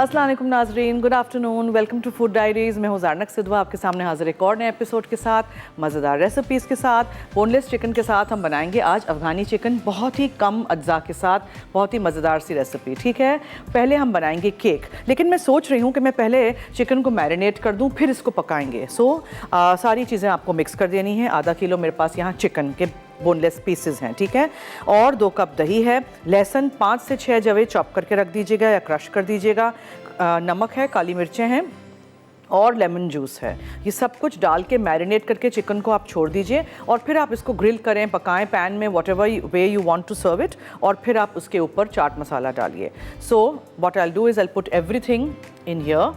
अस्सलाम वालेकुम नाजरीन, good afternoon, welcome to food diaries. मैं हूँ ज़ारनक सिद्वा आपके सामने हाजिर एक और नए एपिसोड के साथ, मज़ेदार रेसिपीज़ के साथ। बोनलेस चिकन के साथ हम बनाएंगे आज अफ़गानी चिकन, बहुत ही कम अज्जा के साथ, बहुत ही मज़ेदार सी रेसिपी। ठीक है, पहले हम बनाएंगे केक, लेकिन मैं सोच रही हूँ कि मैं पहले चिकन को मैरिनेट कर दूँ फिर इसको पकाएंगे। सारी चीज़ें आपको मिक्स कर देनी है। आधा किलो मेरे पास यहाँ चिकन के बोनलेस पीसेस हैं, ठीक है, और 2 कप दही है, लहसुन 5 से 6 जवे चॉप करके रख दीजिएगा या क्रश कर दीजिएगा, नमक है, काली मिर्चें हैं और लेमन जूस है। ये सब कुछ डाल के मैरिनेट करके चिकन को आप छोड़ दीजिए और फिर आप इसको ग्रिल करें, पकाएं पैन में, whatever way you want to serve it, और फिर आप उसके ऊपर चाट मसाला डालिए। So what I will do is I will put everything in here,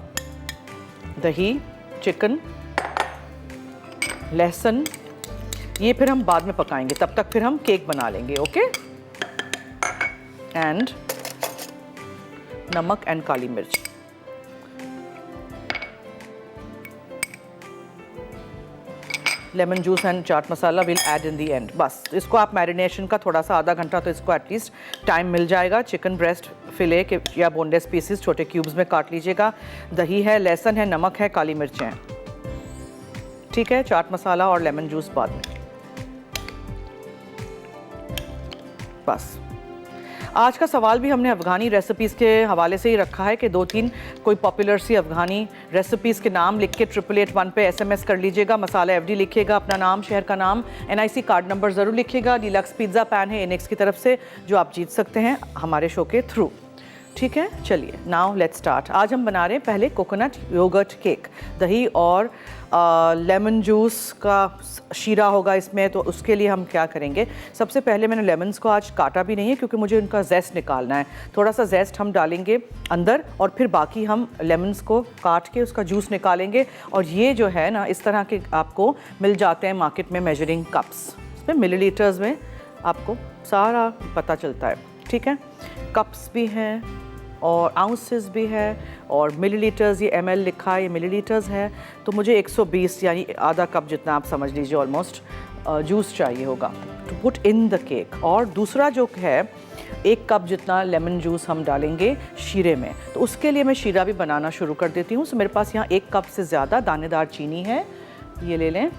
दही, चिकन, लहसुन, ये फिर हम बाद में पकाएंगे, तब तक फिर हम केक बना लेंगे। ओके, एंड नमक एंड काली मिर्च, lemon juice and chaat masala will add in the and. बस इसको आप मैरिनेशन का थोड़ा सा आधा घंटा तो इसको एटलीस्ट टाइम मिल जाएगा। चिकन ब्रेस्ट फिले के या बोनलेस पीसेस छोटे क्यूब्स में काट लीजिएगा। दही है, लहसुन है, नमक है, काली मिर्चें हैं, ठीक है, चाट मसाला और लेमन जूस बाद में। बस आज का सवाल भी हमने अफ़गानी रेसिपीज़ के हवाले से ही रखा है कि 2-3 कोई पॉपुलर सी अफ़गानी रेसिपीज़ के नाम लिख के 8881 पे SMS कर लीजिएगा। मसाला FD लिखिएगा, अपना नाम, शहर का नाम, NIC कार्ड नंबर ज़रूर लिखिएगा। डीलक्स पिज़्ज़ा पैन है इनेक्स की तरफ से, जो आप जीत सकते हैं हमारे शो के थ्रू। ठीक है, चलिए नाउ लेट्स स्टार्ट। आज हम बना रहे हैं पहले कोकोनट योगर्ट केक। दही और लेमन जूस का शीरा होगा इसमें, तो उसके लिए हम क्या करेंगे, सबसे पहले मैंने लेमन्स को आज काटा भी नहीं है क्योंकि मुझे उनका जेस्ट निकालना है। थोड़ा सा जेस्ट हम डालेंगे अंदर और फिर बाकी हम लेमन्स को काट के उसका जूस निकालेंगे। और ये जो है ना, इस तरह के आपको मिल जाते हैं मार्केट में मेजरिंग कप्स, इसमें मिलीलीटर्स में आपको सारा पता चलता है। ठीक है, कप्स भी हैं और आउंसेस भी है और मिलीलीटर्स, ये ml लिखा है, ये मिलीलीटर्स है। तो मुझे 120 यानी आधा कप जितना आप समझ लीजिए ऑलमोस्ट जूस चाहिए होगा to put in the cake. और दूसरा जो है 1 कप जितना लेमन जूस हम डालेंगे शीरे में, तो उसके लिए मैं शीरा भी बनाना शुरू कर देती हूँ। सो मेरे पास यहाँ 1 कप से ज़्यादा दानेदार चीनी है, ये ले लें।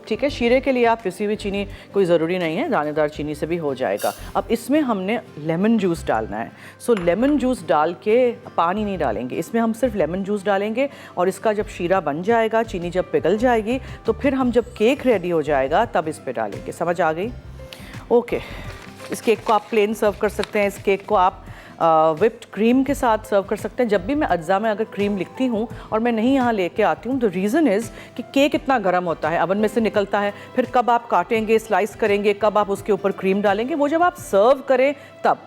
ठीक है, शीरे के लिए आप पिसी हुई चीनी कोई ज़रूरी नहीं है, दानेदार चीनी से भी हो जाएगा। अब इसमें हमने लेमन जूस डालना है। सो लेमन जूस डाल के, पानी नहीं डालेंगे इसमें, हम सिर्फ लेमन जूस डालेंगे। और इसका जब शीरा बन जाएगा, चीनी जब पिघल जाएगी, तो फिर हम जब केक रेडी हो जाएगा तब इस पे डालेंगे। समझ आ गई? ओके, इस केक को आप प्लेन सर्व कर सकते हैं, इस केक को आप विप्ड क्रीम के साथ सर्व कर सकते हैं। जब भी मैं अज्जा में अगर क्रीम लिखती हूँ और मैं नहीं यहाँ लेके आती हूँ, तो रीज़न इज़ कि केक इतना गर्म होता है, अवन में से निकलता है, फिर कब आप काटेंगे, स्लाइस करेंगे, कब आप उसके ऊपर क्रीम डालेंगे, वो जब आप सर्व करें तब।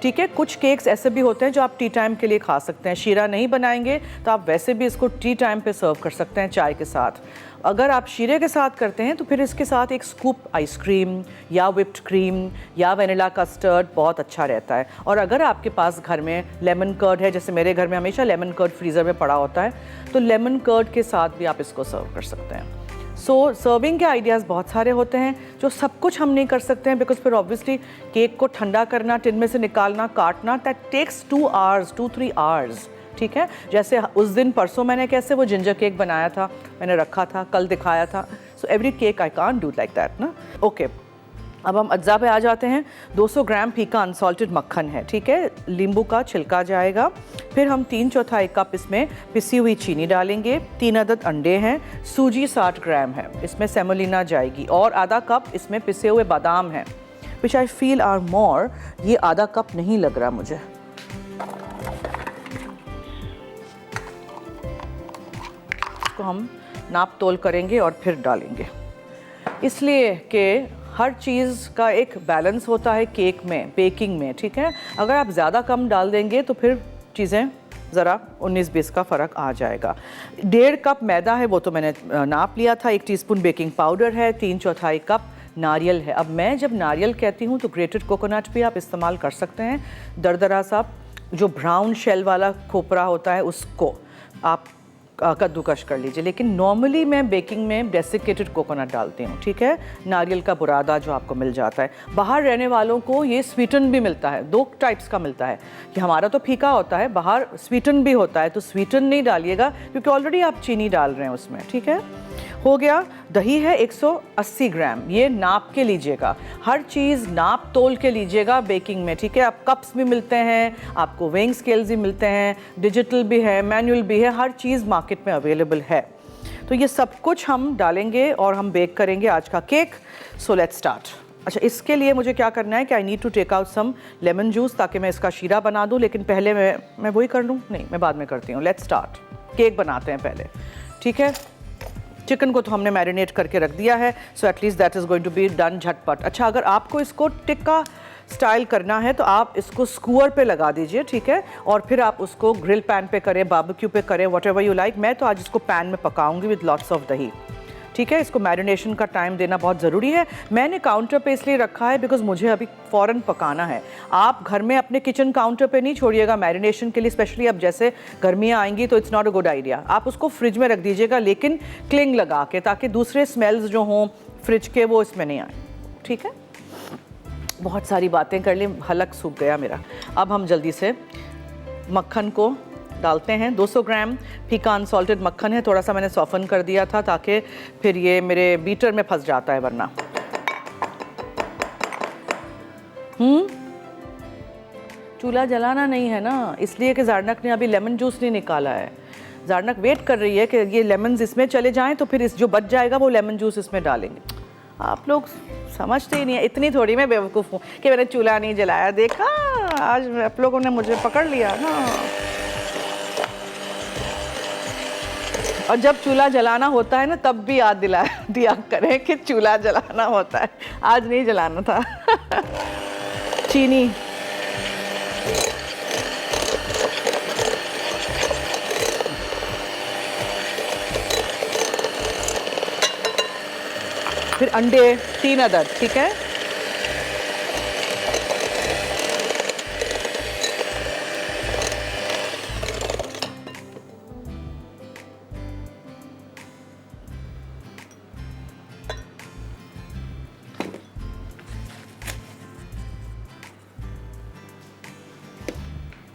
ठीक है, कुछ केक्स ऐसे भी होते हैं जो आप टी टाइम के लिए खा सकते हैं। शीरा नहीं बनाएंगे तो आप वैसे भी इसको टी टाइम पे सर्व कर सकते हैं चाय के साथ। अगर आप शीरे के साथ करते हैं तो फिर इसके साथ एक स्कूप आइसक्रीम या विप्ड क्रीम या वनीला कस्टर्ड बहुत अच्छा रहता है। और अगर आपके पास घर में लेमन कर्ड है, जैसे मेरे घर में हमेशा लेमन कर्ड फ्रीज़र में पड़ा होता है, तो लेमन कर्ड के साथ भी आप इसको सर्व कर सकते हैं। सो सर्विंग के आइडियाज़ बहुत सारे होते हैं, जो सब कुछ हम नहीं कर सकते हैं, बिकॉज फिर ऑब्वियसली केक को ठंडा करना, टिन में से निकालना, काटना, दैट टेक्स 2-3 आवर्स। ठीक है, जैसे उस दिन परसों मैंने कैसे वो जिंजर केक बनाया था, मैंने रखा था, कल दिखाया था। So every cake I can't do like that ना। ओके, अब हम अज्जा पे आ जाते हैं। 200 ग्राम फीका अनसॉल्टेड मक्खन है, ठीक है, नींबू का छिलका जाएगा। फिर हम 3/4 कप इसमें पिसी हुई चीनी डालेंगे। 3 अदद अंडे हैं, सूजी 60 ग्राम है, इसमें सेमोलिना जाएगी, और आधा कप इसमें पिसे हुए बादाम हैं, विच आई फील आर मोर। ये आधा कप नहीं लग रहा मुझे। इसको हम नाप तोल करेंगे और फिर डालेंगे, इसलिए कि हर चीज़ का एक बैलेंस होता है केक में, बेकिंग में। ठीक है, अगर आप ज़्यादा कम डाल देंगे तो फिर चीज़ें ज़रा 19-20 का फ़र्क आ जाएगा। 1.5 कप मैदा है, वो तो मैंने नाप लिया था। 1 टीस्पून बेकिंग पाउडर है। 3/4 कप नारियल है। अब मैं जब नारियल कहती हूँ तो ग्रेटेड कोकोनट भी आप इस्तेमाल कर सकते हैं। दरदरा सा जो ब्राउन शेल वाला खोपरा होता है उसको आप कद्दूकश कर लीजिए। लेकिन नॉर्मली मैं बेकिंग में डेसिकेटेड कोकोनट डालती हूँ, ठीक है, नारियल का बुरादा जो आपको मिल जाता है। बाहर रहने वालों को ये स्वीटन भी मिलता है, 2 टाइप्स का मिलता है कि हमारा तो फीका होता है, बाहर स्वीटन भी होता है, तो स्वीटन नहीं डालिएगा क्योंकि ऑलरेडी आप चीनी डाल रहे हैं उसमें, ठीक है। हो गया। दही है 180 ग्राम, ये नाप के लीजिएगा, हर चीज़ नाप तोल के लीजिएगा बेकिंग में, ठीक है। आप कप्स भी मिलते हैं, आपको वेइंग स्केल्स भी मिलते हैं, डिजिटल भी है, मैनुअल भी है, हर चीज़ मार्केट में अवेलेबल है। तो ये सब कुछ हम डालेंगे और हम बेक करेंगे आज का केक। So let's start. अच्छा, इसके लिए मुझे क्या करना है कि I need to take out some lemon juice ताकि मैं इसका शीरा बना दूँ। लेकिन पहले मैं वही कर लूँ, नहीं मैं बाद में करती हूँ। लेट्स स्टार्ट, केक बनाते हैं पहले, ठीक है। चिकन को तो हमने मैरिनेट करके रख दिया है, so at least that is going to be done झटपट। अच्छा, अगर आपको इसको टिक्का स्टाइल करना है तो आप इसको स्कूअर पे लगा दीजिए, ठीक है, और फिर आप उसको ग्रिल पैन पे करें, बारबेक्यू पे करें, व्हाटएवर यू लाइक। मैं तो आज इसको पैन में पकाऊंगी विद लॉट्स ऑफ दही, ठीक है। इसको मैरिनेशन का टाइम देना बहुत ज़रूरी है। मैंने काउंटर पे इसलिए रखा है बिकॉज मुझे अभी फ़ौरन पकाना है। आप घर में अपने किचन काउंटर पे नहीं छोड़िएगा मैरिनेशन के लिए, स्पेशली अब जैसे गर्मियाँ आएंगी तो it's not a good idea. आप उसको फ्रिज में रख दीजिएगा, लेकिन क्लिंग लगा के, ताकि दूसरे स्मेल्स जो हों फ्रिज के वो इसमें नहीं आए, ठीक है। बहुत सारी बातें कर ली, हलक सूख गया मेरा। अब हम जल्दी से मक्खन को डालते हैं। 200 ग्राम फीका अनसॉल्टेड मक्खन है, थोड़ा सा मैंने सॉफन कर दिया था ताकि फिर ये मेरे बीटर में फंस जाता है वरना। चूल्हा जलाना नहीं है ना, इसलिए कि ज़ारनक ने अभी लेमन जूस नहीं निकाला है। ज़ारनक वेट कर रही है कि ये लेमन्स इसमें चले जाएं तो फिर इस जो बच जाएगा वो लेमन जूस इसमें डालेंगे। आप लोग समझते ही नहीं है, इतनी थोड़ी मैं बेवकूफ़ हूँ कि मैंने चूल्हा नहीं जलाया। देखा, आज आप लोगों ने मुझे पकड़ लिया ना। और जब चूल्हा जलाना होता है ना तब भी याद दिया करें कि चूल्हा जलाना होता है, आज नहीं जलाना था। चीनी, फिर अंडे 3 अदद, ठीक है।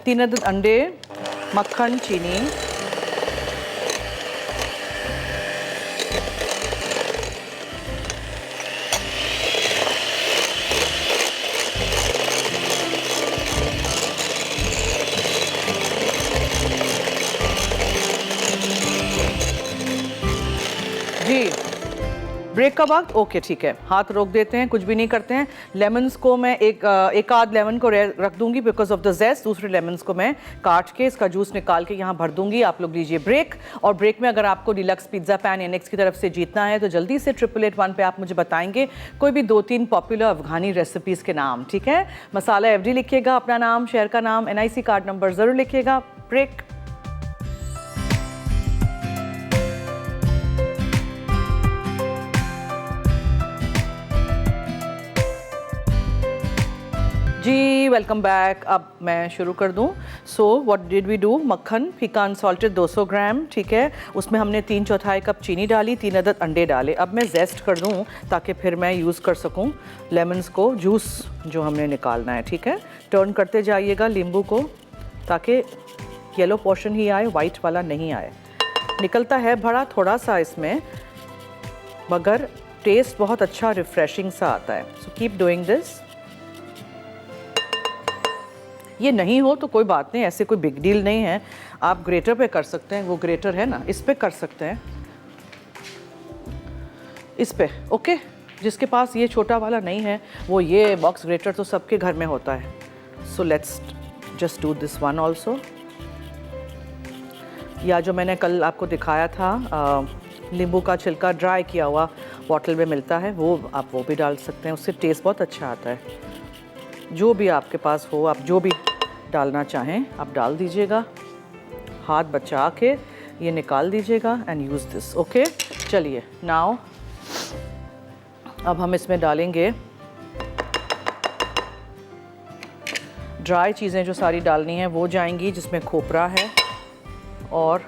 तीन अदद अंडे, मक्खन, चीनी, जी ब्रेक का वक्त, ओके ठीक है, हाथ रोक देते हैं, कुछ भी नहीं करते हैं। लेमन्स को मैं एक आध लेमन को रख दूंगी बिकॉज ऑफ द जेस्ट, दूसरे लेमन्स को मैं काट के इसका जूस निकाल के यहाँ भर दूंगी। आप लोग लीजिए ब्रेक, और ब्रेक में अगर आपको डिलक्स पिज्ज़ा पैन एनेक्स की तरफ से जीतना है तो जल्दी से 888 पे आप मुझे बताएंगे कोई भी 2-3 पॉपुलर अफगानी रेसिपीज़ के नाम, ठीक है। मसाला FD लिखिएगा, अपना नाम, शहर का नाम, NIC कार्ड नंबर ज़रूर लिखिएगा। ब्रेक। जी वेलकम बैक। अब मैं शुरू कर दूं। So what did we do, मक्खन फीका अनसॉल्टेड 200 ग्राम, ठीक है, उसमें हमने 3/4 कप चीनी डाली, 3 अदद अंडे डाले। अब मैं जेस्ट कर दूं ताकि फिर मैं यूज़ कर सकूं लेमन्स को, जूस जो हमने निकालना है, ठीक है। टर्न करते जाइएगा नींबू को ताकि येलो पोर्शन ही आए, वाइट वाला नहीं आए। निकलता है बड़ा थोड़ा सा इसमें, मगर टेस्ट बहुत अच्छा रिफ्रेशिंग सा आता है। So keep doing this. ये नहीं हो तो कोई बात नहीं, ऐसे कोई बिग डील नहीं है, आप ग्रेटर पे कर सकते हैं, वो ग्रेटर है ना, इस पे कर सकते हैं, इस पे, ओके। जिसके पास ये छोटा वाला नहीं है वो ये बॉक्स ग्रेटर तो सबके घर में होता है। So let's just do this one also. या जो मैंने कल आपको दिखाया था नींबू का छिलका ड्राई किया हुआ बॉटल में मिलता है, वो आप वो भी डाल सकते हैं, उससे टेस्ट बहुत अच्छा आता है। जो भी आपके पास हो, आप जो भी डालना चाहें आप डाल दीजिएगा, हाथ बचा के ये निकाल दीजिएगा एंड यूज़ दिस, ओके। चलिए नाउ अब हम इसमें डालेंगे ड्राई चीज़ें जो सारी डालनी हैं वो जाएंगी, जिसमें खोपरा है और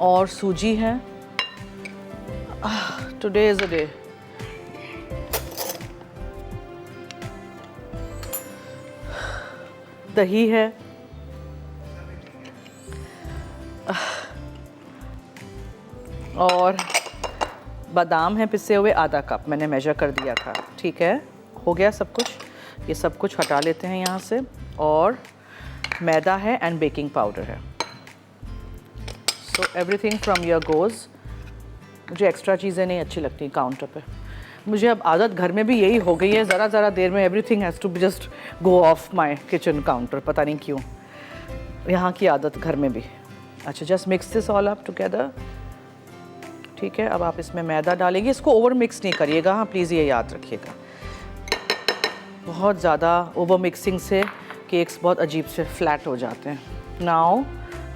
और सूजी है, टुडे इज़ अ डे। दही है, और बादाम है पिसे हुए आधा कप, मैंने मेजर कर दिया था। ठीक है, हो गया सब कुछ। ये सब कुछ हटा लेते हैं यहाँ से। और मैदा है एंड बेकिंग पाउडर है। So everything from your goes. मुझे एक्स्ट्रा चीज़ें नहीं अच्छी लगती काउंटर पे। मुझे अब आदत घर में भी यही हो गई है, ज़रा देर में everything has to be just go off my kitchen counter, पता नहीं क्यों, यहाँ की आदत घर में भी। अच्छा, just mix this all up together. ठीक है, अब आप इसमें मैदा डालेंगे, इसको ओवर मिक्स नहीं करिएगा, हाँ प्लीज़ ये याद रखिएगा। बहुत ज़्यादा ओवर मिक्सिंग से केक्स बहुत अजीब से फ्लैट हो जाते हैं। नाउ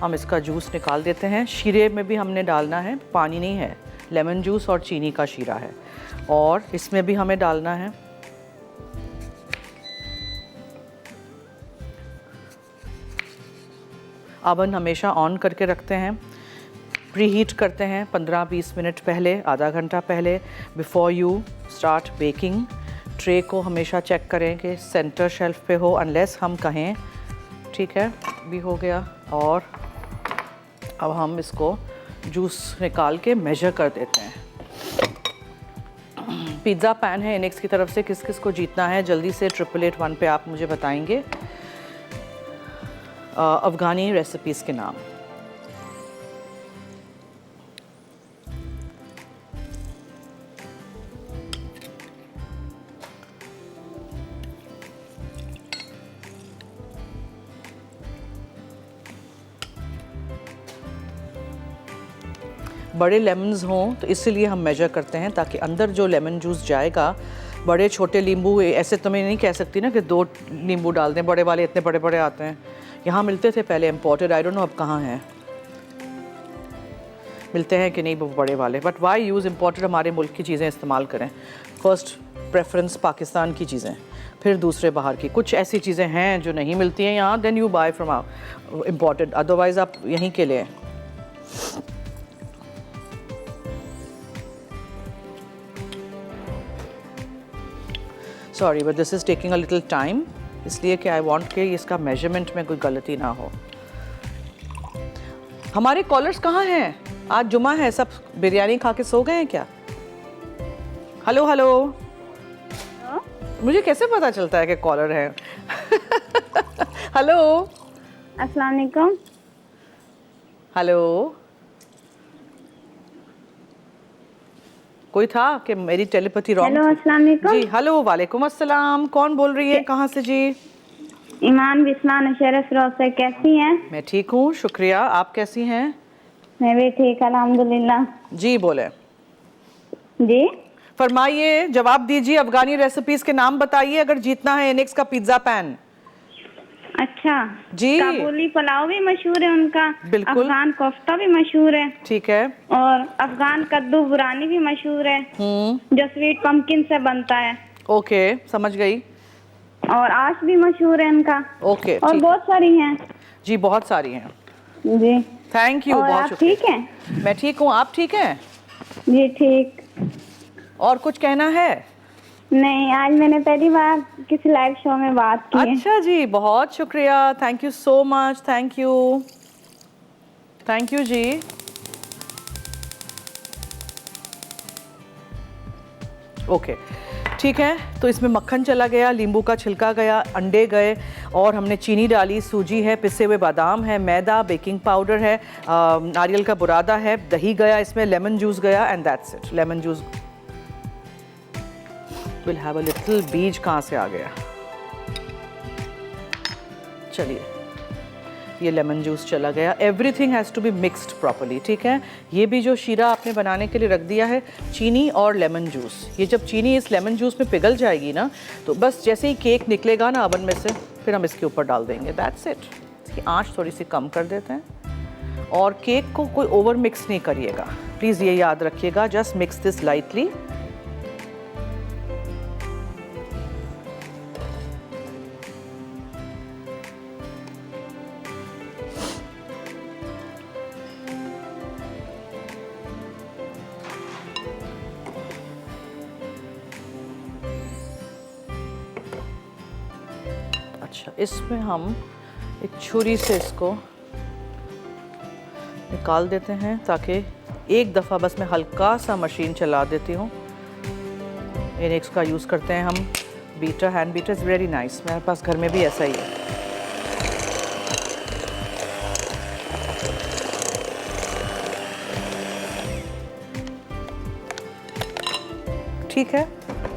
हम इसका जूस निकाल देते हैं। शीरे में भी हमने डालना है, पानी नहीं है, लेमन जूस और चीनी का शीरा है। और इसमें भी हमें डालना है अवन हमेशा ऑन करके रखते हैं, प्री हीट करते हैं 15-20 मिनट पहले, आधा घंटा पहले, before you start baking. Tray को हमेशा चेक करें कि सेंटर शेल्फ पे हो, अनलेस हम कहें। ठीक है, भी हो गया। और अब हम इसको जूस निकाल के मेजर कर देते हैं। पिज़्ज़ा पैन है इनेक्स की तरफ से, किस किस को जीतना है जल्दी से 888-1 पे आप मुझे बताएंगे अफ़गानी रेसिपीज़ के नाम। बड़े लेमन्स हों तो इसीलिए हम मेजर करते हैं, ताकि अंदर जो लेमन जूस जाएगा, बड़े छोटे नींबू ऐसे तो मैं नहीं कह सकती ना कि 2 नींबू डाल दें, बड़े वाले इतने बड़े बड़े आते हैं। यहाँ मिलते थे पहले इम्पोर्टेड, आई डोंट नो अब कहाँ हैं, मिलते हैं कि नहीं वो बड़े वाले। बट वाई यूज़ इम्पोर्टेड, हमारे मुल्क की चीज़ें इस्तेमाल करें। फर्स्ट प्रेफरेंस पाकिस्तान की चीज़ें, फिर दूसरे बाहर की। कुछ ऐसी चीज़ें हैं जो नहीं मिलती हैं यहाँ, then you buy from imported, otherwise आप यहीं के लिए। Sorry but this is taking a little time, इसलिए कि आई वांट कि इसका मेजरमेंट में कोई गलती ना हो। हमारे कॉलर्स कहाँ हैं? आज जुमा है, सब बिरयानी खा के सो गए हैं क्या? हेलो हेलो, मुझे कैसे पता चलता है कि कॉलर है? हेलो, अस्सलाम वालेकुम। हेलो, कोई था कि मेरी टेलीपैथी रॉन्ग? हेलो, अस्सलाम वालेकुम। जी हेलो, वालेकुम अस्सलाम। कौन बोल रही है, कहाँ से जी? ईमान बिस्मा नशर फिरोज से। कैसी हैं? मैं ठीक हूँ, शुक्रिया। आप कैसी हैं? मैं भी ठीक, अल्हम्दुलिल्लाह। जी बोले, जी फरमाइए, जवाब दीजिए। अफगानी रेसिपीज के नाम बताइए अगर जीतना है इनेक्स का पिज्जा पैन। अच्छा जी, काबुली पुलाव भी मशहूर है उनका, बिल्कुल। अफगान कोफ्ता भी मशहूर है, ठीक है, और अफगान कद्दू बुरानी भी मशहूर है जो स्वीट पंपकिन से बनता है। ओके, समझ गई। और आश भी मशहूर है इनका। ओके, और ठीक। बहुत सारी हैं जी, बहुत सारी हैं। जी, थैंक यू, और बहुत आप शुक्रिया। ठीक हैं? मैं ठीक हूँ, आप ठीक हैं? जी ठीक। और कुछ कहना है? नहीं, आज मैंने पहली बार किसी लाइव शो में बात की है। अच्छा जी, बहुत शुक्रिया, thank you so much, thank you, thank you जी। ओके, ठीक है। तो इसमें मक्खन चला गया, नींबू का छिलका गया, अंडे गए, और हमने चीनी डाली, सूजी है, पिसे हुए बादाम है, मैदा, बेकिंग पाउडर है, नारियल का बुरादा है, दही गया, इसमें लेमन जूस गया, and that's it. Lemon juice will have a little बीज कहाँ से आ गया? चलिए, ये लेमन जूस चला गया। Everything has to be mixed properly, ठीक है। ये भी जो शीरा आपने बनाने के लिए रख दिया है, चीनी और लेमन जूस, ये जब चीनी इस लेमन जूस में पिघल जाएगी ना, तो बस जैसे ही केक निकलेगा ना अवन में से, फिर हम इसके ऊपर डाल देंगे, दैट्स इट। इसकी आंच थोड़ी सी कम कर देते हैं। और केक को कोई ओवर मिक्स नहीं करिएगा, प्लीज़ ये याद रखिएगा, जस्ट मिक्स दिस लाइटली। अच्छा, इसमें हम एक छुरी से इसको निकाल देते हैं ताकि एक दफ़ा बस मैं हल्का सा मशीन चला देती हूँ। इनेक्स का यूज़ करते हैं हम। Beater, hand beater is very nice, मेरे पास घर में भी ऐसा ही है। ठीक है,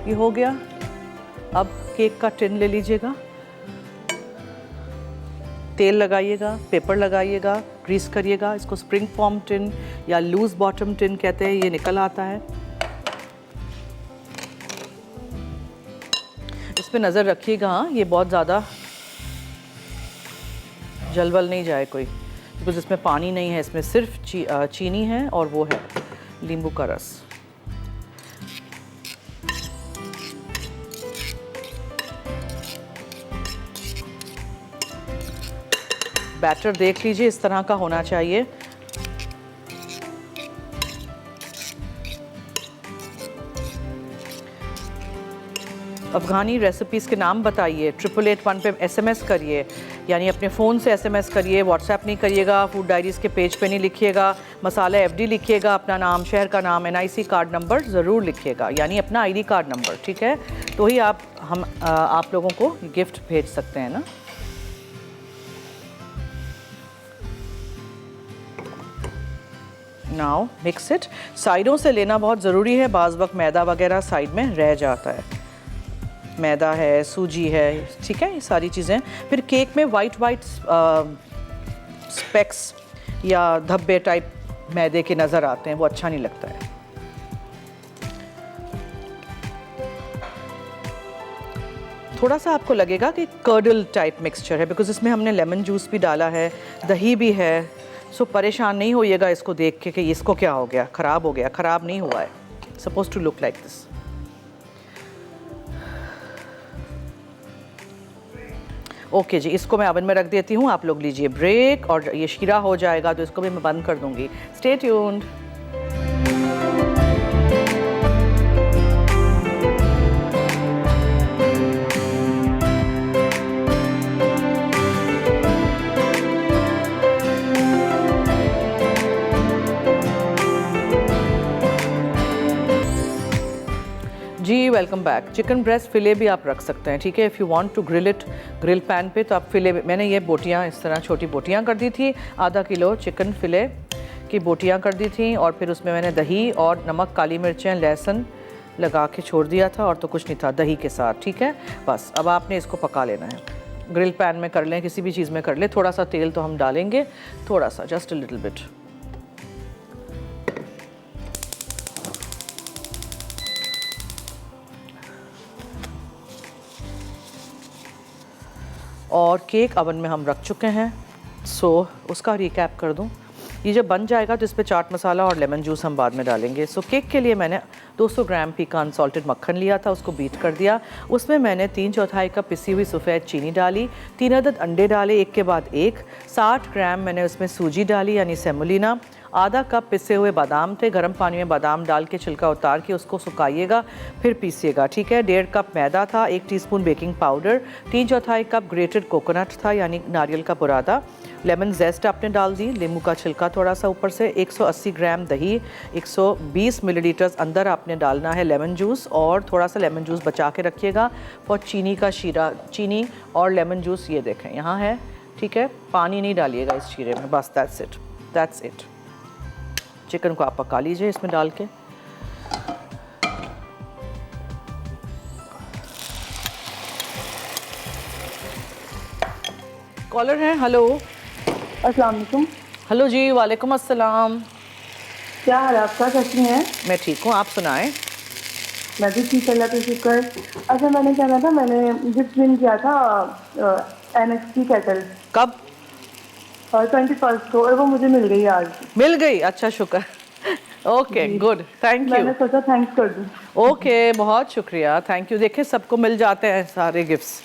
ये हो गया। अब केक का टिन ले लीजिएगा, तेल लगाइएगा, पेपर लगाइएगा, ग्रीस करिएगा। इसको स्प्रिंग फॉर्म टिन या लूज बॉटम टिन कहते हैं, ये निकल आता है। इस पे नज़र रखिएगा, हाँ, ये बहुत ज़्यादा जलवल नहीं जाए कोई, बिकॉज इसमें पानी नहीं है, इसमें सिर्फ चीनी है और वो है नींबू का रस। बैटर देख लीजिए, इस तरह का होना चाहिए। अफ़गानी रेसिपीज़ के नाम बताइए, 8881 पे SMS करिए, यानी अपने फ़ोन से SMS करिए, व्हाट्सएप नहीं करिएगा, फूड डायरीज़ के पेज पे नहीं लिखिएगा, मसाला FD लिखिएगा, अपना नाम, शहर का नाम, NIC कार्ड नंबर ज़रूर लिखिएगा, यानी अपना ID कार्ड नंबर, ठीक है? तो ही आप लोगों को गिफ्ट भेज सकते हैं ना। Now mix it. साइडों से लेना बहुत ज़रूरी है, बाज़ वक्त मैदा वगैरह साइड में रह जाता है। मैदा है, सूजी है, ठीक है, ये सारी चीज़ें। फिर केक में वाइट स्पेक्स या धब्बे टाइप मैदे के नज़र आते हैं, वो अच्छा नहीं लगता है। थोड़ा सा आपको लगेगा कि कर्डल टाइप मिक्सचर है, बिकॉज इसमें हमने लेमन जूस भी डाला है, दही भी है। सो परेशान नहीं होइएगा इसको देख के कि इसको क्या हो गया, ख़राब हो गया। ख़राब नहीं हुआ है, suppose to look like this. Okay जी, इसको मैं ओवन में रख देती हूँ, आप लोग लीजिए ब्रेक, और ये शीरा हो जाएगा तो इसको भी मैं बंद कर दूँगी। Stay tuned. जी welcome back. Chicken breast fillet भी आप रख सकते हैं, ठीक है। If you want to grill it grill pan पे तो आप फिले, मैंने ये बोटियाँ इस तरह छोटी बोटियाँ कर दी थी, आधा किलो चिकन फिले की बोटियाँ कर दी थी, और फिर उसमें मैंने दही और नमक, काली मिर्चें, लहसुन लगा के छोड़ दिया था, और तो कुछ नहीं था दही के साथ, ठीक है। बस अब आपने इसको पका लेना है, ग्रिल पैन में कर लें, किसी भी चीज़ में कर लें। थोड़ा सा तेल तो हम डालेंगे, थोड़ा सा, जस्ट अ लिटिल बिट। और केक ओवन में हम रख चुके हैं। सो उसका रिकैप कर दूं, ये जब बन जाएगा तो इस पर चाट मसाला और लेमन जूस हम बाद में डालेंगे। सो केक के लिए मैंने 200 ग्राम पीका अनसॉल्टेड मक्खन लिया था, उसको बीट कर दिया। उसमें मैंने 3/4 कप पिसी हुई सफ़ेद चीनी डाली, 3 अदद अंडे डाले, एक के बाद एक। 60 ग्राम मैंने उसमें सूजी डाली, यानी सेमोलिना। आधा कप पिसे हुए बादाम थे, गर्म पानी में बादाम डाल के छिलका उतार के उसको सुखाइएगा, फिर पीसिएगा, ठीक है। 1.5 कप मैदा था, 1 teaspoon baking powder, 3/4 cup grated coconut था, यानी नारियल का बुरादा। लेमन जेस्ट आपने डाल दी, नींबू का छिलका थोड़ा सा ऊपर से। 180 ग्राम दही, 120 मिलीलीटर अंदर आपने डालना है लेमन जूस, और थोड़ा सा लेमन जूस बचा के रखिएगा और चीनी का शीरा। चीनी और लेमन जूस ये देखें यहाँ है, ठीक है। पानी नहीं डालिएगा इस शीरे में, बस that's it, that's it. Chicken को आप पका लीजिए इसमें डाल के। कॉलर है, हेलो। अस्सलाम वालेकुम। हेलो जी, वालेकुम अस्सलाम। क्या हाल है आपका, कैसी हैं? मैं ठीक हूँ, आप सुनाएं। मैं भी ठीक, अल्लाह का शुक्र। अच्छा, मैंने कहना था, मैंने गिफ्ट विन किया था NXT केटल। कब? 21 को, और वो मुझे मिल गई आज। मिल गई, अच्छा शुक्र। Okay good, thank you. मैंने सोचा थैंक्स कर दूँ। ओके, बहुत शुक्रिया, थैंक यू। देखिए सबको मिल जाते हैं सारे gifts.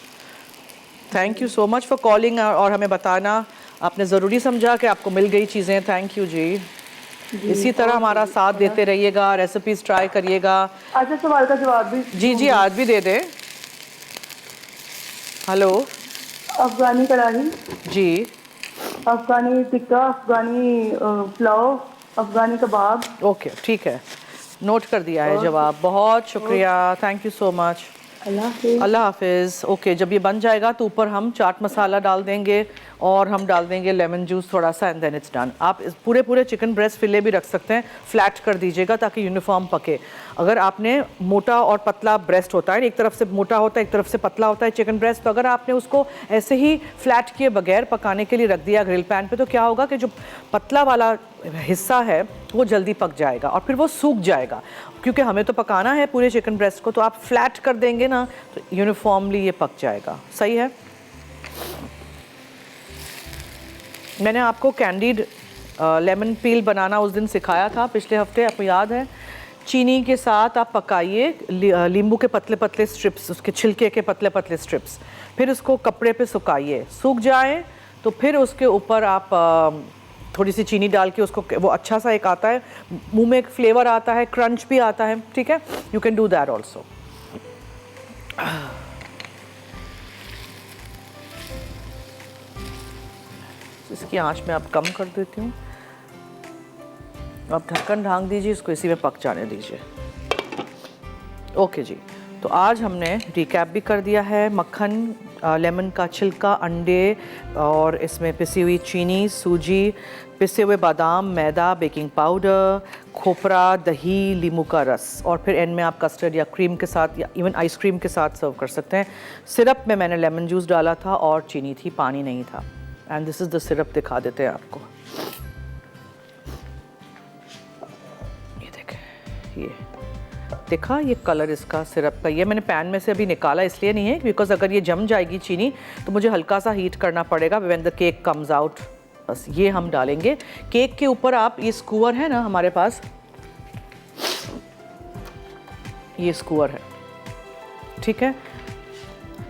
Thank you so much for calling और हमें बताना, आपने ज़रूरी समझा कि आपको मिल गई चीज़ें। थैंक यू जी। इसी तरह हमारा साथ देते रहिएगा, रेसिपीज़ ट्राई करिएगा। अच्छा, सवाल का जवाब भी जी जी आज भी दे दें। हेलो, अफगानी कढ़ाई, जी, अफगानी टिक्का, अफगानी पुलाव, अफगानी कबाब। ओके, ठीक है, नोट कर दिया है जवाब। बहुत शुक्रिया, थैंक यू सो मच। अल्लाह हाफिज़। अल्लाह हाफिज़। ओके, जब ये बन जाएगा तो ऊपर हम चाट मसाला डाल देंगे और हम डाल देंगे लेमन जूस थोड़ा सा, एंड देन इट्स डन। आप इस पूरे चिकन ब्रेस्ट फिले भी रख सकते हैं, फ्लैट कर दीजिएगा ताकि यूनिफॉर्म पके। अगर आपने मोटा और पतला ब्रेस्ट होता है, एक तरफ से मोटा होता है एक तरफ से पतला होता है चिकन ब्रेस्ट, तो अगर आपने उसको ऐसे ही फ्लैट किए बगैर पकाने के लिए रख दिया ग्रिल पैन पे, तो क्या होगा कि जो पतला वाला हिस्सा है वो जल्दी पक जाएगा और फिर वो सूख जाएगा। क्योंकि हमें तो पकाना है पूरे चिकन ब्रेस्ट को, तो आप फ्लैट कर देंगे ना तो यूनिफॉर्मली ये पक जाएगा। सही है। मैंने आपको कैंडीड लेमन पील बनाना उस दिन सिखाया था पिछले हफ्ते, आपको याद है। चीनी के साथ आप पकाइए नींबू के पतले पतले स्ट्रिप्स, उसके छिलके के पतले पतले स्ट्रिप्स, फिर उसको कपड़े पे सुखाइए, सूख जाए तो फिर उसके ऊपर आप थोड़ी सी चीनी डाल के उसको, वो अच्छा सा एक आता है मुंह में, एक फ्लेवर आता है, क्रंच भी आता है, ठीक है। You can do that also. इसकी आंच में आप कम कर देती हूँ। आप ढक्कन ढांक दीजिए, इसको इसी में पक जाने दीजिए। ओके जी, तो आज हमने रिकैप भी कर दिया है। मक्खन, लेमन का छिलका, अंडे और इसमें पिसी हुई चीनी, सूजी, पिसे हुए बादाम, मैदा, बेकिंग पाउडर, खोपरा, दही, लींबू का रस, और फिर एंड में आप कस्टर्ड या क्रीम के साथ या इवन आइसक्रीम के साथ सर्व कर सकते हैं। सिरप में मैंने लेमन जूस डाला था और चीनी थी, पानी नहीं था। And this is the syrup, दिखा देते हैं आपको। ये देखें, ये देखा, ये कलर इसका सिरप का। ये मैंने पैन में से अभी निकाला इसलिए नहीं है बिकॉज अगर ये जम जाएगी चीनी तो मुझे हल्का सा हीट करना पड़ेगा when the cake comes out. बस ये हम डालेंगे केक के ऊपर। आप ये स्कूअर है ना हमारे पास, ये स्कूअर है, ठीक है।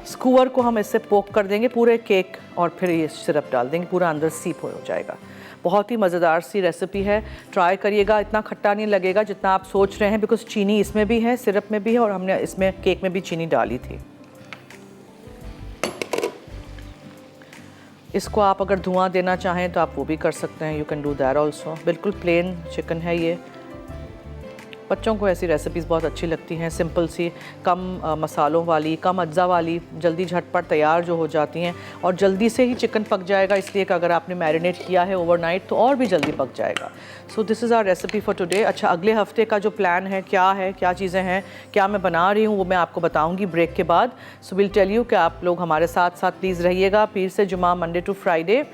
स्कूअर को हम इससे पोक कर देंगे पूरे केक और फिर ये सिरप डाल देंगे, पूरा अंदर सीप हो जाएगा। बहुत ही मज़ेदार सी रेसिपी है, ट्राई करिएगा। इतना खट्टा नहीं लगेगा जितना आप सोच रहे हैं बिकॉज चीनी इसमें भी है, सिरप में भी है, और हमने इसमें केक में भी चीनी डाली थी। इसको आप अगर धुआं देना चाहें तो आप वो भी कर सकते हैं, you can do that also. बिल्कुल प्लेन चिकन है ये। बच्चों को ऐसी रेसिपीज़ बहुत अच्छी लगती हैं, सिंपल सी, कम मसालों वाली, कम अज्जा वाली, जल्दी झटपट तैयार जो हो जाती हैं, और जल्दी से ही चिकन पक जाएगा इसलिए कि अगर आपने मैरिनेट किया है ओवरनाइट तो और भी जल्दी पक जाएगा। So this is our recipe for today. अच्छा, अगले हफ्ते का जो प्लान है, क्या चीज़ें हैं, क्या मैं बना रही हूँ, वो मैं आपको बताऊँगी ब्रेक के बाद। सो विल टेल यू कि आप लोग हमारे साथ साथ प्लीज़ रहिएगा। पीर से जुमा, मंडे टू फ्राइडे,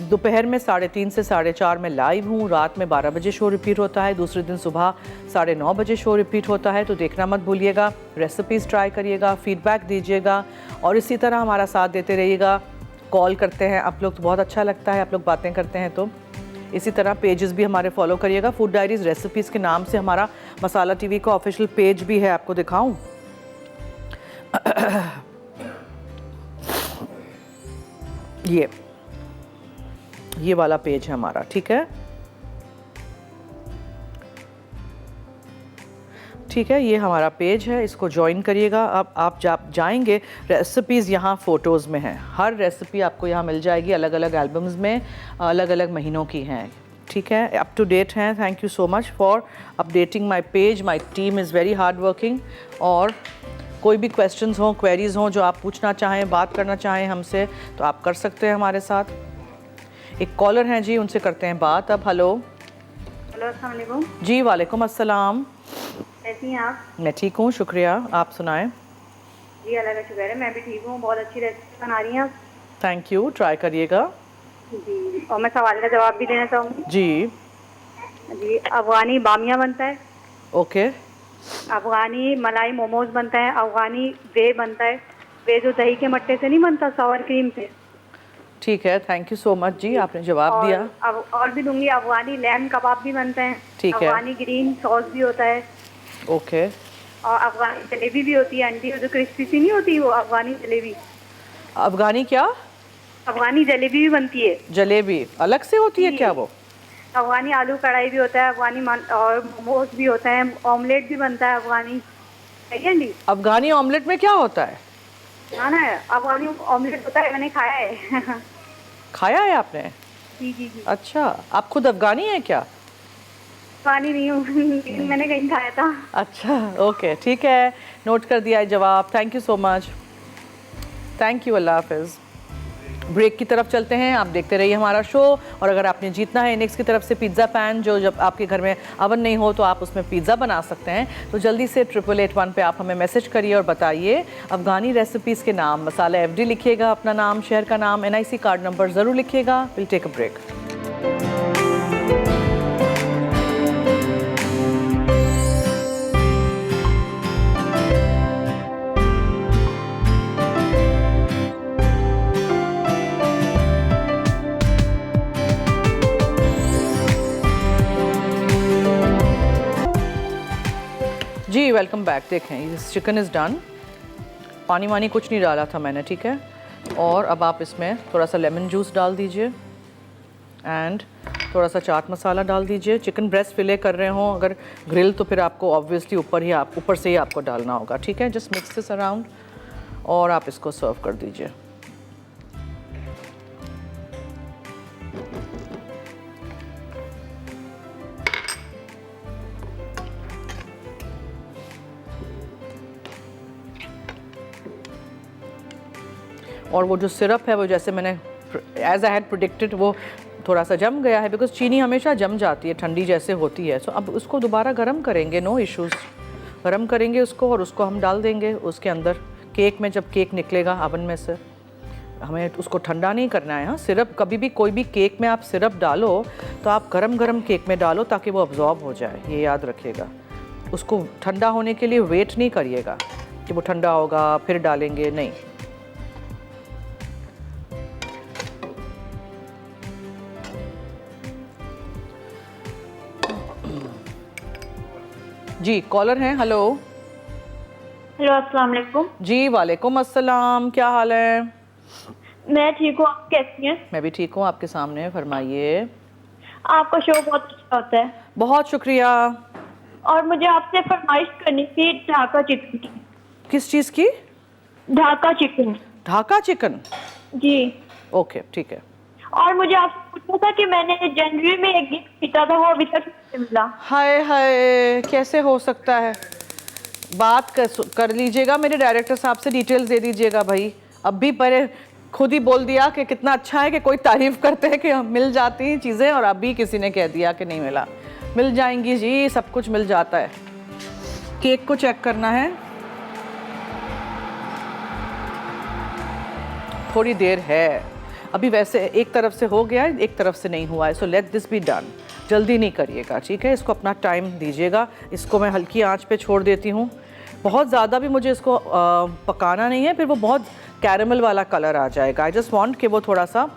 दोपहर में 3:30 से 4:30 में लाइव हूँ। रात में 12 बजे शो रिपीट होता है, दूसरे दिन सुबह 9:30 बजे शो रिपीट होता है, तो देखना मत भूलिएगा। रेसिपीज़ ट्राई करिएगा, फीडबैक दीजिएगा और इसी तरह हमारा साथ देते रहिएगा। कॉल करते हैं आप लोग तो बहुत अच्छा लगता है, आप लोग बातें करते हैं, तो इसी तरह पेजेस भी हमारे फॉलो करिएगा। फूड डायरीज़ रेसिपीज़ के नाम से हमारा मसाला टीवी का ऑफिशियल पेज भी है, आपको दिखाऊं। ये वाला पेज है हमारा, ठीक है, ठीक है, ये हमारा पेज है, इसको ज्वाइन करिएगा। अब आप जाएंगे, रेसिपीज़ यहाँ फ़ोटोज़ में हैं, हर रेसिपी आपको यहाँ मिल जाएगी, अलग अलग एल्बम्स में, अलग अलग महीनों की हैं, ठीक है, अप टू डेट हैं। Thank you so much for updating my page. My team is very hard working. और कोई भी क्वेश्चंस हों, क्वेरीज़ हों जो आप पूछना चाहें, बात करना चाहें हमसे, तो आप कर सकते हैं हमारे साथ। एक कॉलर हैं जी, उनसे करते हैं बात अब। हेलो अस्सलाम वालेकुम। जी, वालेकुम अस्सलाम। कैसी हैं आप? मैं ठीक हूँ, शुक्रिया, आप सुनाएं। जी अल्लाह का शुक्र है, मैं भी ठीक हूँ। बहुत अच्छी रेसिपी बना रही हैं आप। थैंक यू, ट्राई करिएगा। जी, और मैं सवाल का जवाब भी देना चाहूँगी। जी जी, अफगानी बामिया बनता है, ओके, अफगानी मलाई मोमोज बनता है, अफगानी वे बनता है, वे जो दही के मट्टे से नहीं बनता, सावर क्रीम से। ठीक है, थैंक यू सो मच जी, आपने जवाब दिया। अब और भी दूंगी, अफगानी लैम कबाब भी बनते हैं, ठीक है, अफगानी ग्रीन सॉस भी होता है, ओके, और अफगानी जलेबी भी होती है आंटी, जो क्रिस्पी सी नहीं होती, वो अफगानी जलेबी। अफगानी क्या? अफगानी जलेबी भी बनती है। जलेबी अलग से होती है क्या वो? अफगानी आलू कढ़ाई भी होता है, अफगानी और मोमोज भी होता है, ऑमलेट भी बनता है अफगानी। है जी, अफगानी ऑमलेट में क्या होता है? हाँ ना, अफगानी ऑमलेट होता है, मैंने खाया है। खाया है आपने? जी जी जी। अच्छा, आप खुद अफगानी हैं क्या? अफगानी नहीं हूँ, लेकिन मैंने कहीं खाया था। अच्छा, ओके, ठीक है, नोट कर दिया है जवाब। Thank you so much, thank you, अल्लाह हाफिज़। ब्रेक की तरफ चलते हैं, आप देखते रहिए हमारा शो। और अगर आपने जीतना है इनेक्स की तरफ से पिज़्ज़ा पैन, जो जब आपके घर में अवन नहीं हो तो आप उसमें पिज़्ज़ा बना सकते हैं, तो जल्दी से 8881 पे आप हमें मैसेज करिए और बताइए अफ़गानी रेसिपीज़ के नाम। मसाला FD लिखिएगा, अपना नाम, शहर का नाम, NIC कार्ड नंबर ज़रूर लिखिएगा। Will take a break. जी वेलकम बैक। देखें, ये चिकन इज़ डन, पानी वानी कुछ नहीं डाला था मैंने, ठीक है। और अब आप इसमें थोड़ा सा लेमन जूस डाल दीजिए एंड थोड़ा सा चाट मसाला डाल दीजिए। चिकन ब्रेस्ट फिले कर रहे हो अगर ग्रिल तो फिर आपको ऑब्वियसली ऊपर से ही आपको डालना होगा, ठीक है। जस्ट मिक्स दिस अराउंड और आप इसको सर्व कर दीजिए। और वो जो सिरप है वो जैसे मैंने एज आई हैड प्रिडिक्टेड वो थोड़ा सा जम गया है, बिकॉज चीनी हमेशा जम जाती है ठंडी जैसे होती है। सो अब उसको दोबारा गर्म करेंगे, नो इश्यूज़, गर्म करेंगे उसको और उसको हम डाल देंगे उसके अंदर केक में। जब केक निकलेगा अवन में से, हमें उसको ठंडा नहीं करना है। हाँ, सिरप कभी भी कोई भी केक में आप सिरप डालो तो आप गरम गरम केक में डालो ताकि वो अब्जॉर्ब हो जाए, ये याद रखिएगा। उसको ठंडा होने के लिए वेट नहीं करिएगा कि वो ठंडा होगा फिर डालेंगे, नहीं। जी कॉलर हैं, हेलो। हेलो, अस्सलाम वालेकुम। जी वालेकुम अस्सलाम, क्या हाल है? मैं ठीक हूँ, आप कैसी हैं? मैं भी ठीक हूँ, आपके सामने, फरमाइए। आपका शो बहुत अच्छा होता है। बहुत शुक्रिया। और मुझे आपसे फरमाइश करनी थी ढाका चिकन की। किस चीज़ की? ढाका चिकन। ढाका चिकन? जी। ओके, ठीक है। और मुझे आपसे पूछना था कि मैंने जनवरी में एक गिफ्ट खरीदा था, वो अभी तक नहीं मिला। हाय हाय, कैसे हो सकता है? बात कर लीजिएगा, मेरे डायरेक्टर साहब से डिटेल्स दे दीजिएगा भाई। अब भी पहले खुद ही बोल दिया कि कितना अच्छा है कि कोई तारीफ़ करते हैं कि हम मिल जाती हैं चीज़ें, और अभी किसी ने कह दिया कि नहीं मिला। मिल जाएंगी जी, सब कुछ मिल जाता है। केक को चेक करना है, थोड़ी देर है अभी, वैसे एक तरफ से हो गया है, एक तरफ से नहीं हुआ है। So let this be done, जल्दी नहीं करिएगा, ठीक है। इसको अपना टाइम दीजिएगा। इसको मैं हल्की आंच पे छोड़ देती हूँ, बहुत ज़्यादा भी मुझे इसको पकाना नहीं है, फिर वो बहुत कैरेमल वाला कलर आ जाएगा। आई जस्ट वांट कि वो थोड़ा सा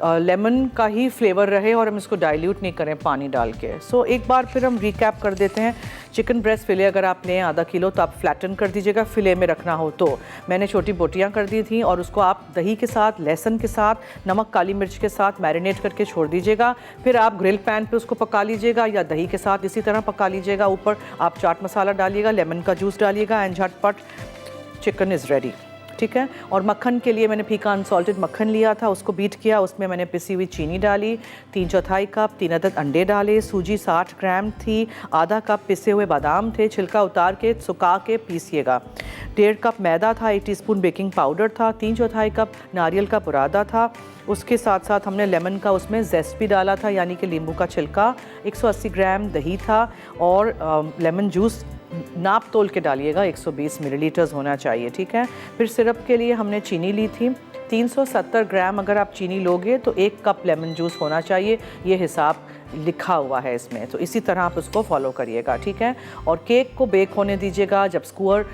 लेमन का ही फ्लेवर रहे और हम इसको डाइल्यूट नहीं करें पानी डाल के। सो एक बार फिर हम रिकैप कर देते हैं। चिकन ब्रेस्ट फिले अगर आप लें आधा किलो तो आप फ्लैटन कर दीजिएगा, फिले में रखना हो तो। मैंने छोटी बोटियां कर दी थी और उसको आप दही के साथ, लहसुन के साथ, नमक काली मिर्च के साथ मैरिनेट करके छोड़ दीजिएगा। फिर आप ग्रिल पैन पे उसको पका लीजिएगा या दही के साथ इसी तरह पका लीजिएगा। ऊपर आप चाट मसाला डालिएगा, लेमन का जूस डालिएगा एंड झटपट चिकन इज़ रेडी, ठीक है। और मक्खन के लिए मैंने फीका अनसॉल्टेड मक्खन लिया था, उसको बीट किया, उसमें मैंने पिसी हुई चीनी डाली, 3/4 कप, 3 अदद अंडे डाले, सूजी 60 ग्राम थी, आधा कप पिसे हुए बादाम थे, छिलका उतार के सुखा के पीसिएगा। 1.5 कप मैदा था, 1 टीस्पून बेकिंग पाउडर था, 3/4 कप नारियल का बुरादा था। उसके साथ साथ हमने लेमन का उसमें जेस्ट भी डाला था, यानी कि नींबू का छिलका। 180 ग्राम दही था और लेमन जूस नाप तोल के डालिएगा, 120 मिलीलीटर्स होना चाहिए, ठीक है। फिर सिरप के लिए हमने चीनी ली थी 370 ग्राम। अगर आप चीनी लोगे तो 1 कप लेमन जूस होना चाहिए, ये हिसाब लिखा हुआ है इसमें। तो इसी तरह आप उसको फॉलो करिएगा, ठीक है। और केक को बेक होने दीजिएगा। जब स्क्वायर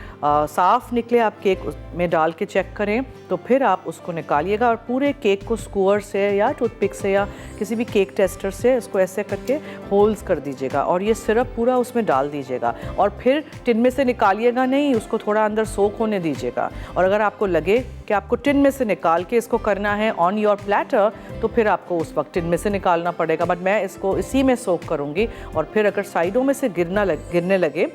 साफ़ निकले आप केक में डाल के चेक करें तो फिर आप उसको निकालिएगा और पूरे केक को स्क्वायर से या टूथपिक से या किसी भी केक टेस्टर से उसको ऐसे करके होल्स कर दीजिएगा और ये सिरप पूरा उसमें डाल दीजिएगा। और फिर टिन में से निकालिएगा नहीं, उसको थोड़ा अंदर सोक होने दीजिएगा। और अगर आपको लगे कि आपको टिन में से निकाल के इसको करना है ऑन योर प्लेटर तो फिर आपको उस वक्त टिन में से निकालना पड़ेगा, बट मैं इसको इसी में सोक करूँगी। और फिर अगर साइडों में से गिरने लगे,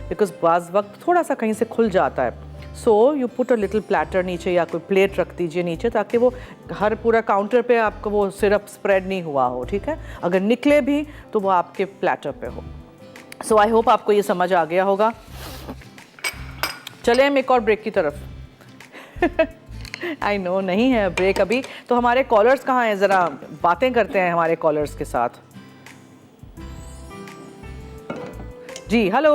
बिकॉज बाज़ वक्त थोड़ा सा कहीं से खुल जाता है, so you put a little platter नीचे या कोई प्लेट रख दीजिए नीचे, ताकि वो हर पूरा काउंटर पे आपको वो सिरप स्प्रेड नहीं हुआ हो, ठीक है। अगर निकले भी तो वो आपके प्लेटर पे हो। सो आई होप आपको ये समझ आ गया होगा। चले हम एक और ब्रेक की तरफ। आई नो नहीं है ब्रेक अभी, तो हमारे कॉलर्स कहाँ हैं, ज़रा बातें करते हैं हमारे कॉलर्स के साथ। जी हेलो।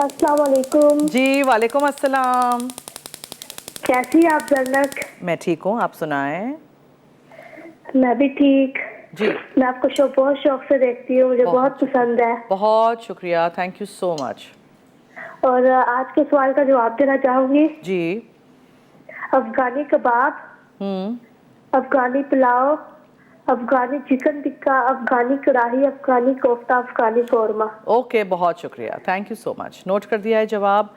अस्सलाम वालेकुम। जी वालेकुम अस्सलाम। कैसी आप जन्नत? मैं ठीक हूँ, आप सुनाएं। मैं भी ठीक। जी मैं आपको शो बहुत शौक से देखती हूँ, मुझे बहुत पसंद है। बहुत शुक्रिया, थैंक यू सो मच। और आज के सवाल का जवाब देना चाहूँगी। जी। अफगानी कबाब, अफगानी पुलाव, अफगानी चिकन टिक्का, अफगानी कढ़ाई, अफगानी कोफ्ता, अफगानी कौरमा। ओके बहुत शुक्रिया, thank you so much. Note कर दिया है जवाब।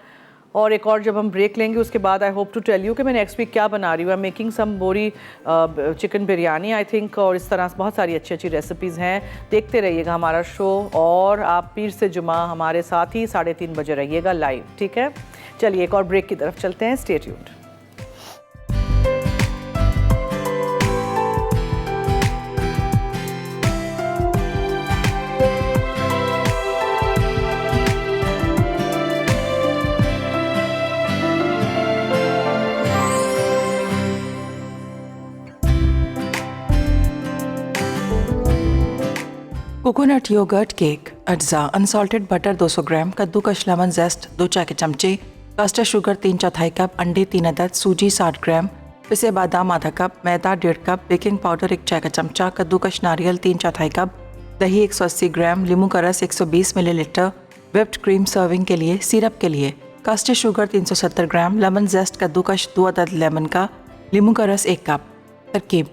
और एक और जब हम ब्रेक लेंगे उसके बाद I hope to tell you कि मैं नेक्स्ट वीक क्या बना रही हूँ। आई एम मेकिंग सम बोरी चिकन बिरयानी आई थिंक, और इस तरह से बहुत सारी अच्छी अच्छी रेसिपीज़ हैं। देखते रहिएगा हमारा शो, और आप पीर से जुमा हमारे साथ ही 3:30 बजे रहिएगा लाइव, ठीक है। चलिए एक और ब्रेक की तरफ चलते हैं, stay tuned. Coconut yogurt cake, अज्जा, अनसॉल्टेड बटर 200 ग्राम, कद्दूकश लेमन जेस्ट 2 चाय के चमचे, कस्टर्ड शुगर 3/4 कप, अंडे 3 अदद, सूजी 60 ग्राम, पिसे बादाम आधा कप, मैदा 1.5 कप, बेकिंग पाउडर 1 चाय का चमचा, कद्दूकश नारियल 3/4 कप, दही 180 ग्राम, नींबू का रस 120 मिलीलीटर, व्हिप्ड क्रीम सर्विंग के लिए, सिरप के लिए कस्टर्ड शुगर 370 ग्राम, लेमन जेस्ट कद्दूकश 2 अदद लेमन का, नींबू का रस 1 कप। तरकीब: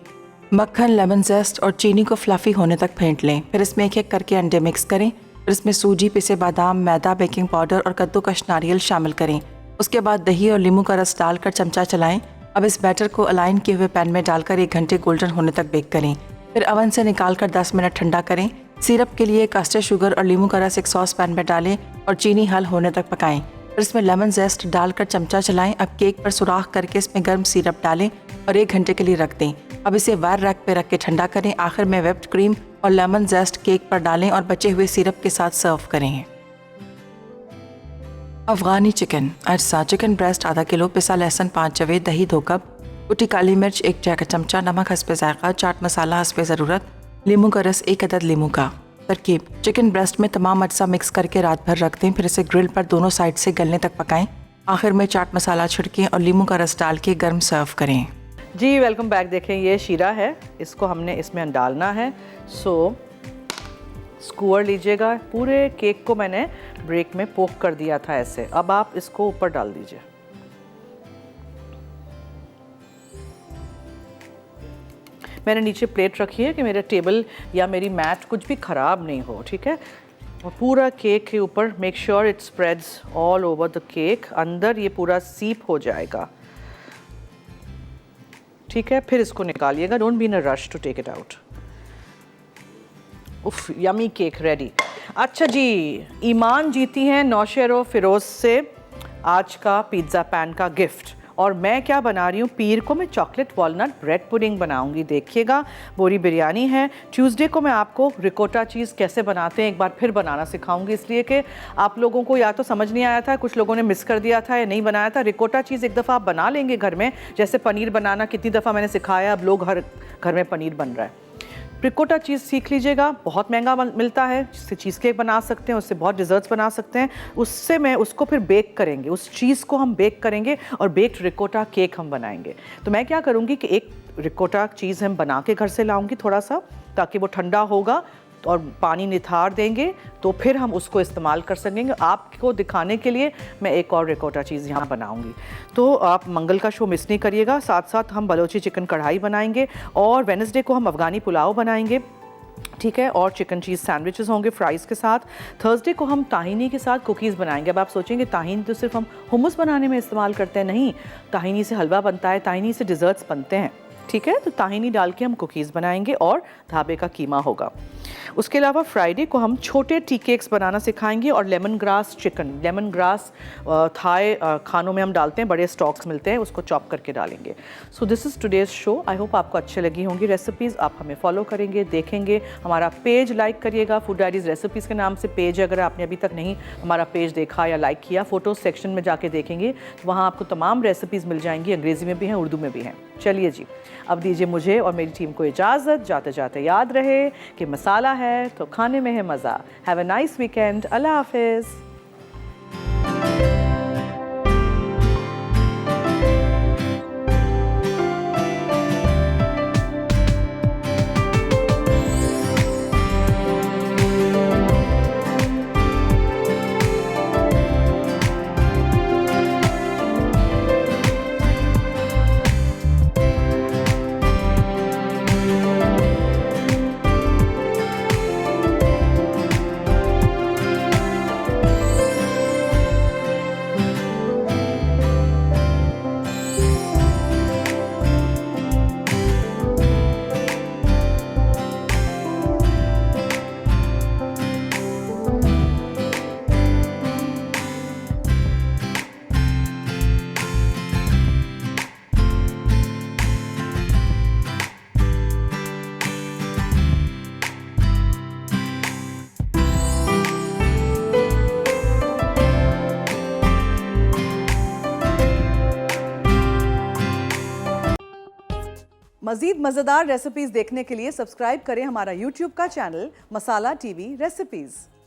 मक्खन, लेमन जेस्ट और चीनी को फ्लफी होने तक फेंट लें। फिर इसमें एक एक करके अंडे मिक्स करें। फिर इसमें सूजी, पिसे बादाम, मैदा, बेकिंग पाउडर और कद्दूकश नारियल शामिल करें। उसके बाद दही और नींबू का रस डालकर चमचा चलाएं। अब इस बैटर को अलाइन किए हुए पैन में डालकर 1 घंटे गोल्डन होने तक बेक करें। फिर अवन से निकालकर 10 मिनट ठंडा करें। सिरप के लिए कस्टर्ड शुगर और नींबू का रस एक सॉस पैन में डालें और चीनी हल होने तक पकाएं। फिर इसमें लेमन जेस्ट डालकर चमचा चलाएं। अब केक पर सुराख करके इसमें गर्म सिरप डालें और 1 घंटे के लिए रख दें। अब इसे वायर रैक पे रख के ठंडा करें। आखिर में व्हिप्ड क्रीम और लेमन जेस्ट केक पर डालें और बचे हुए सिरप के साथ सर्व करें। अफगानी चिकन, अज्जा, चिकन ब्रेस्ट आधा किलो, पिसा लहसुन 5 जवे, दही 2 कप, कुटी काली मिर्च 1 चाय का चमचा, नमक हस्बे जायका, चाट मसाला हस्बे ज़रूरत, नींबू का रस 1 अदद नींबू का। तरकीब: चिकन ब्रेस्ट में तमाम अज्जा मिक्स करके रात भर रख दें। फिर इसे ग्रिल पर दोनों साइड से गलने तक पकाएं। आखिर में चाट मसाला छिड़कें और नींबू का रस डाल के गर्म सर्व करें। जी वेलकम बैक। देखें ये शीरा है, इसको हमने इसमें डालना है। सो स्कूअर लीजिएगा। पूरे केक को मैंने ब्रेक में पोक कर दिया था ऐसे। अब आप इसको ऊपर डाल दीजिए। मैंने नीचे प्लेट रखी है कि मेरा टेबल या मेरी मैट कुछ भी ख़राब नहीं हो, ठीक है। और पूरा केक के ऊपर make sure it spreads all over the cake, अंदर ये पूरा सीप हो जाएगा, ठीक है। फिर इसको निकालिएगा, don't be in a rush to take it out. उफ, यमी केक रेडी। अच्छा जी, ईमान जीती हैं नौशेरो फिरोज से आज का पिज़्ज़ा पैन का गिफ्ट। और मैं क्या बना रही हूँ, पीर को मैं चॉकलेट वॉलनट ब्रेड पुडिंग बनाऊंगी, देखिएगा। बोरी बिरयानी है। ट्यूसडे को मैं आपको रिकोटा चीज़ कैसे बनाते हैं एक बार फिर बनाना सिखाऊंगी, इसलिए कि आप लोगों को या तो समझ नहीं आया था, कुछ लोगों ने मिस कर दिया था या नहीं बनाया था। रिकोटा चीज़ एक दफ़ा आप बना लेंगे घर में, जैसे पनीर बनाना कितनी दफ़ा मैंने सिखाया, अब लोग हर घर में पनीर बन रहा है। रिकोटा चीज़ सीख लीजिएगा, बहुत महंगा मिलता है, जिससे चीज़ केक बना सकते हैं, उससे बहुत डिज़र्ट्स बना सकते हैं। उससे मैं उसको फिर बेक करेंगे, उस चीज़ को हम बेक करेंगे और बेक्ड रिकोटा केक हम बनाएंगे। तो मैं क्या करूँगी कि एक रिकोटा चीज़ हम बना के घर से लाऊंगी थोड़ा सा, ताकि वो ठंडा होगा और पानी निथार देंगे तो फिर हम उसको इस्तेमाल कर सकेंगे। आपको दिखाने के लिए मैं एक और रिकोटा चीज़ यहाँ बनाऊंगी, तो आप मंगल का शो मिस नहीं करिएगा। साथ साथ हम बलोची चिकन कढ़ाई बनाएंगे और वेडनेसडे को हम अफ़गानी पुलाव बनाएंगे, ठीक है। और चिकन चीज़ सैंडविचेस होंगे फ्राइज़ के साथ। थर्सडे को हम ताहिनी के साथ कुकीज़ बनाएंगे। अब आप सोचेंगे ताहिनी तो सिर्फ हम हुम्मस बनाने में इस्तेमाल करते हैं, नहीं, ताहिनी से हलवा बनता है, ताहिनी से डिज़र्ट्स बनते हैं, ठीक है। तो ताहिनी डाल के हम कुकीज़ बनाएंगे और ढाबे का कीमा होगा। उसके अलावा फ्राइडे को हम छोटे टी केक्स बनाना सिखाएंगे और lemon grass chicken, lemon grass Thai खानों में हम डालते हैं, बड़े स्टॉक्स मिलते हैं, उसको चॉप करके डालेंगे। सो this is today's show. I hope आपको अच्छी लगी होंगी रेसिपीज़। आप हमें फॉलो करेंगे, देखेंगे, हमारा पेज लाइक करिएगा। फूड डायरीज़ रेसिपीज़ के नाम से पेज है, अगर आपने अभी तक नहीं हमारा पेज देखा या लाइक किया, फ़ोटो सेक्शन में जाके देखेंगे तो वहाँ आपको तमाम रेसिपीज़ मिल जाएंगी, अंग्रेज़ी में भी हैं, उर्दू में भी हैं। चलिए जी, अब दीजिए मुझे और मेरी टीम को इजाज़त। जाते जाते याद रहे कि मसाला है तो खाने में है मज़ा। Have a nice weekend. अल्लाह हाफिज़। मज़ीद मज़ेदार रेसिपीज़ देखने के लिए सब्सक्राइब करें हमारा YouTube का चैनल मसाला टीवी रेसिपीज़।